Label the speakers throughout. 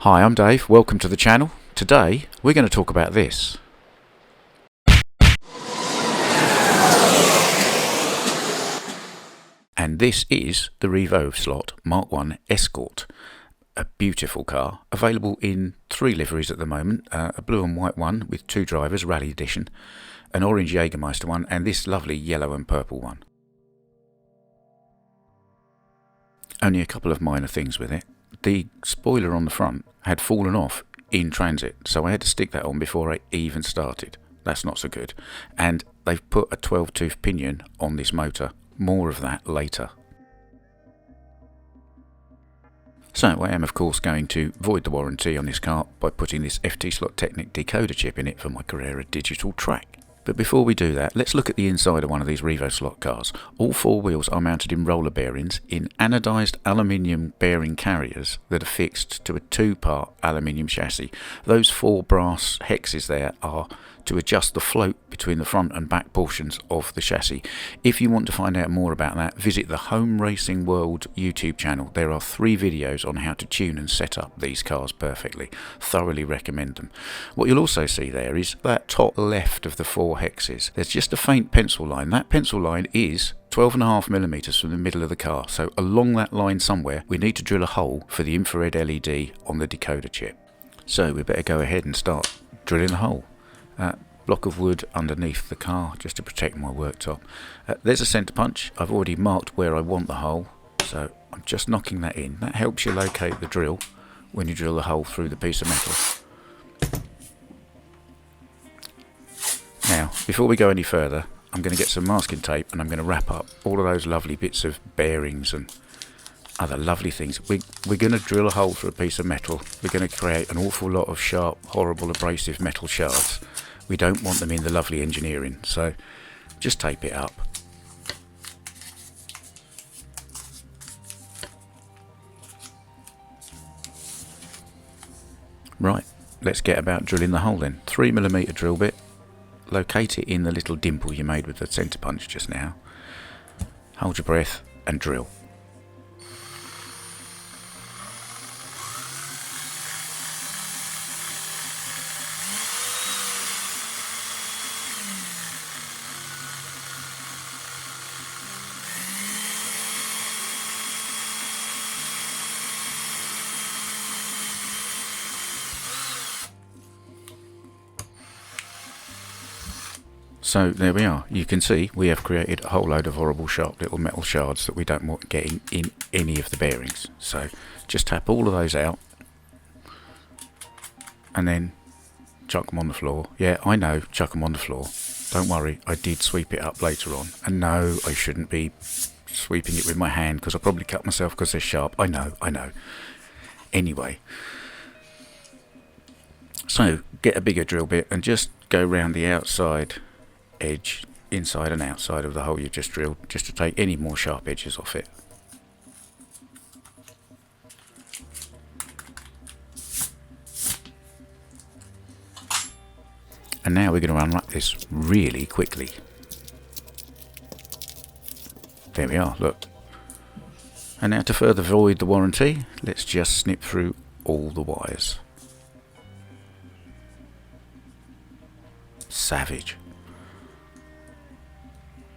Speaker 1: Hi, I'm Dave. Welcome to the channel. Today we're going to talk about this. And this is the Revoslot Mk1 Escort. A beautiful car, available in 3 liveries at the moment. A blue and white one with 2 drivers, Rally Edition, an orange Jägermeister one, and this lovely yellow and purple one. Only a couple of minor things with it. The spoiler on the front had fallen off in transit, so I had to stick that on before I even started. That's not so good. And they've put a 12-tooth pinion on this motor. More of that later. So I am of course going to void the warranty on this car by putting this FT-Slottechnik decoder chip in it for my Carrera digital track. But before we do that, let's look at the inside of one of these Revoslot cars. All 4 wheels are mounted in roller bearings in anodised aluminium bearing carriers that are fixed to a 2-part aluminium chassis. Those 4 brass hexes there are to adjust the float between the front and back portions of the chassis. If you want to find out more about that, visit the Homeracingworld YouTube channel. There are 3 videos on how to tune and set up these cars perfectly. Thoroughly recommend them. What you'll also see there is that top left of the 4 hexes. There's just a faint pencil line. That pencil line is 12.5mm from the middle of the car. So along that line somewhere, we need to drill a hole for the infrared LED on the decoder chip. So we better go ahead and start drilling a hole. Block of wood underneath the car just to protect my worktop. There's a centre punch. I've already marked where I want the hole, so I'm just knocking that in. That helps you locate the drill when you drill the hole through the piece of metal. Now, before we go any further, I'm going to get some masking tape and I'm going to wrap up all of those lovely bits of bearings and other lovely things. We're going to drill a hole through a piece of metal. We're going to create an awful lot of sharp, horrible, abrasive metal shards. We don't want them in the lovely engineering, so just tape it up. Right, let's get about drilling the hole then. 3mm drill bit. Locate it in the little dimple you made with the centre punch just now. Hold your breath and drill. So there we are. You can see we have created a whole load of horrible sharp little metal shards that we don't want getting in any of the bearings. So just tap all of those out and then chuck them on the floor. Yeah, I know, chuck them on the floor. Don't worry, I did sweep it up later on. And no, I shouldn't be sweeping it with my hand because I'll probably cut myself because they're sharp. I know. Anyway, so get a bigger drill bit and just go round the outside edge, inside and outside of the hole you just drilled, just to take any more sharp edges off it. And now we're going to unwrap this really quickly. There we are, look. And now to further void the warranty, let's just snip through all the wires. Savage.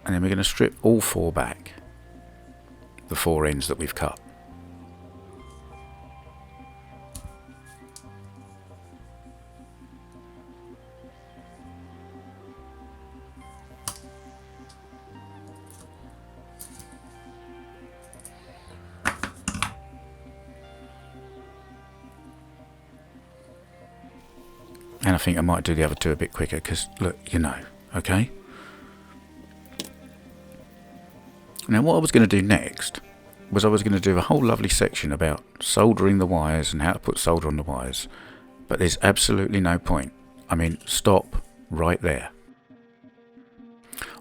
Speaker 1: And then we're going to strip all 4 back, the 4 ends that we've cut. And I think I might do the other 2 a bit quicker because, look, you know, okay? Now what I was going to do next was I was going to do a whole lovely section about soldering the wires and how to put solder on the wires. But there's absolutely no point. I mean, stop right there.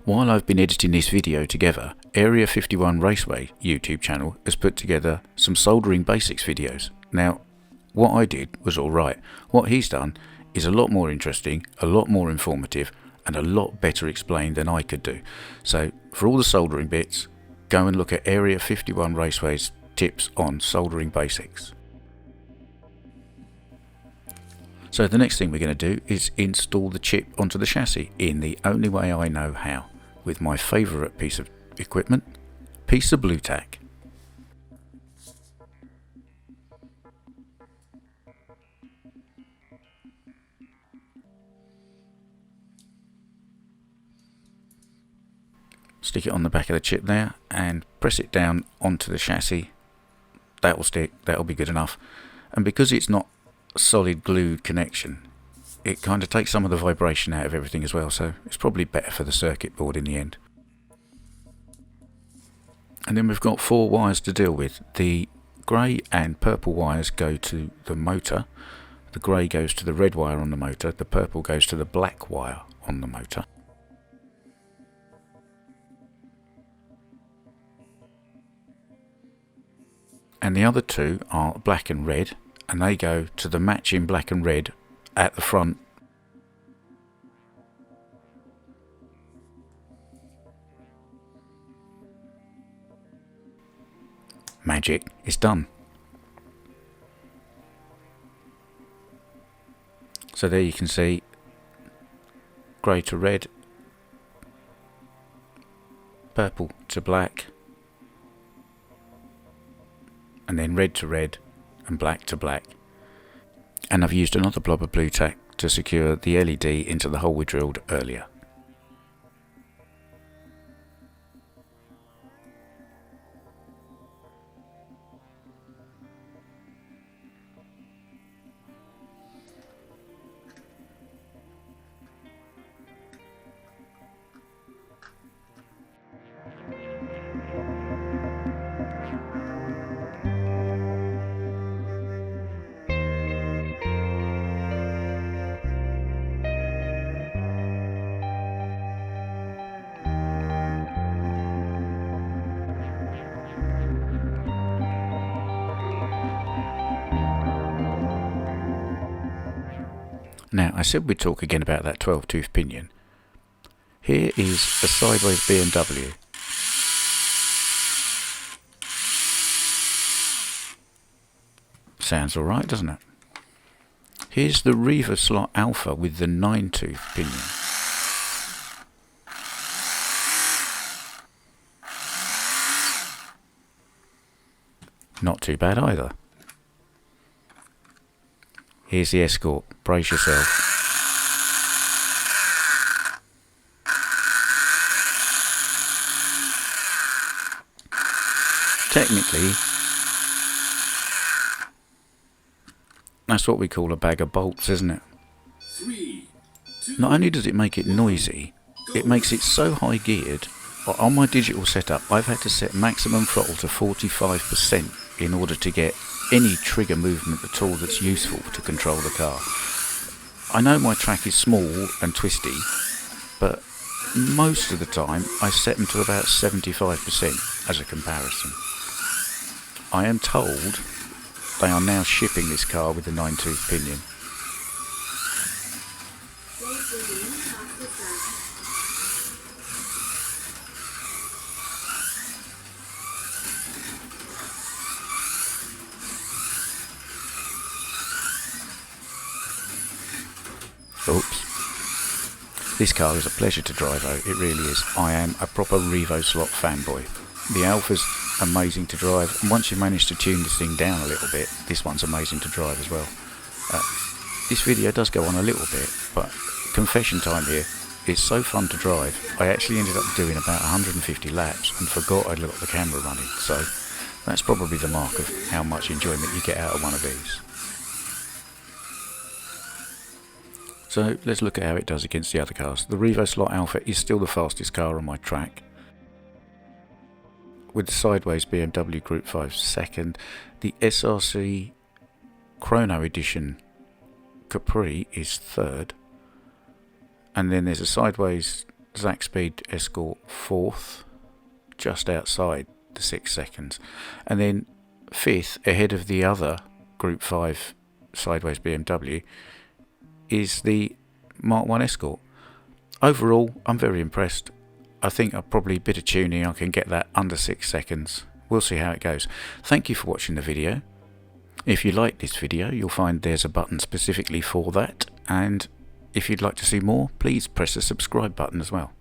Speaker 1: While I've been editing this video together, Area 51 Raceway YouTube channel has put together some Soldering Basics videos. Now, what I did was alright. What he's done is a lot more interesting, a lot more informative, and a lot better explained than I could do. So, for all the soldering bits, go and look at Area 51 Raceway's tips on soldering basics. So the next thing we're going to do is install the chip onto the chassis in the only way I know how, with my favourite piece of equipment, piece of blue tack. Stick it on the back of the chip there and press it down onto the chassis. That will stick, that will be good enough. And because it's not a solid glued connection, it kind of takes some of the vibration out of everything as well, so it's probably better for the circuit board in the end. And then we've got 4 wires to deal with. The grey and purple wires go to the motor, the grey goes to the red wire on the motor, the purple goes to the black wire on the motor. And the other 2 are black and red, and they go to the matching black and red at the front. Magic, it's done. So there you can see grey to red, purple to black, and then red to red and black to black. And I've used another blob of blue tack to secure the LED into the hole we drilled earlier. Now, I said we'd talk again about that 12-tooth pinion. Here is a sideways BMW. Sounds alright, doesn't it? Here's the Revoslot Alpha with the 9-tooth pinion. Not too bad either. Here's the Escort, brace yourself. Technically, that's what we call a bag of bolts, isn't it?
Speaker 2: 3, 2,
Speaker 1: Not only does it make it noisy, it makes it so high geared. On my digital setup, I've had to set maximum throttle to 45% in order to get any trigger movement at all that's useful to control the car. I know my track is small and twisty, but most of the time I set them to about 75% as a comparison. I am told they are now shipping this car with the 9-tooth pinion. Oops. This car is a pleasure to drive though, it really is. I am a proper Revoslot fanboy. The Alpha's amazing to drive, and once you manage to tune this thing down a little bit, this one's amazing to drive as well. This video does go on a little bit, but confession time here, it's so fun to drive. I actually ended up doing about 150 laps and forgot I'd got the camera running, so that's probably the mark of how much enjoyment you get out of one of these. So let's look at how it does against the other cars. The Revoslot Alpha is still the fastest car on my track, with the sideways BMW Group 5 second. The SRC Chrono Edition Capri is third, and then there's a sideways Zaxpeed Escort fourth, just outside the 6 seconds, and then fifth, ahead of the other Group 5 sideways BMW, is the Mk1 Escort. Overall, I'm very impressed. I think I'll probably bit of tuning, I can get that under 6 seconds. We'll see how it goes. Thank you for watching the video. If you like this video, you'll find there's a button specifically for that, and if you'd like to see more, please press the subscribe button as well.